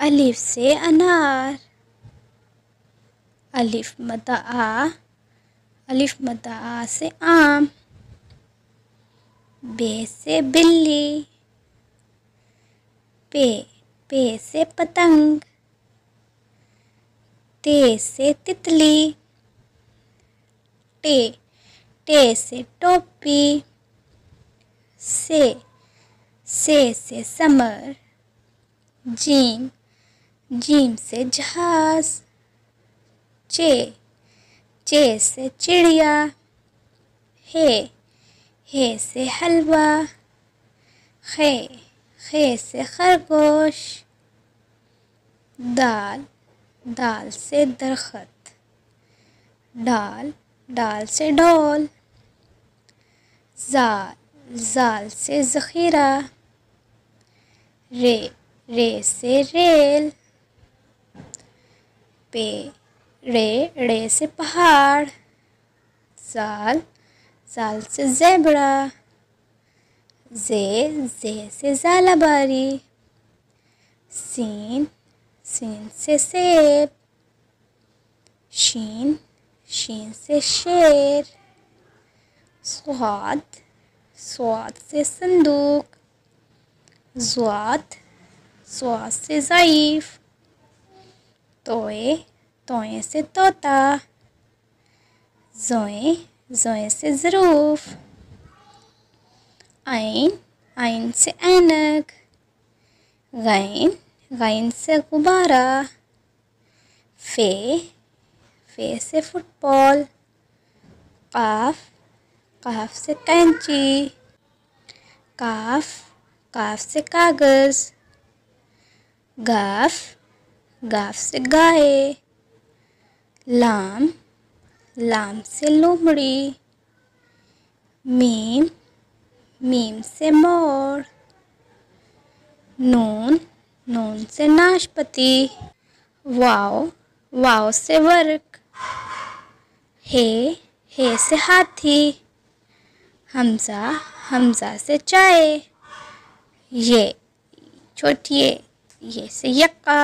अलिफ से अनार, अलिफ मद्दा आ, अलिफ मद्दा आ से आम। बे से बिल्ली, पे से पतंग। ते से तितली, टे से टोपी। से समर। जीम से जहाज। चे से चिड़िया। हे से हलवा। खे से खरगोश। दाल से दरख्त। डाल से ढोल। जाल से ज़ख़ीरा। रे से रेल। रे से पहाड़। जाल से ज़ेबरा। जे से ज़ालाबारी। सीन से सेब। शीन से शेर। स्वाद से संदूक। ज़्वाद से ज़ईफ़। तोए से तोता। ज़ोए से ज़रूफ़। आइन से ऐनक। गैन से गुब्बारा। फे से फुटबॉल। काफ से कैंची। काफ से कागज़। गाफ से गाय। लाम से लोमड़ी। मीम से मोर। नून से नाशपाती। वाव से वर्क। हे से हाथी। हमज़ा से चाय। ये से यक्का।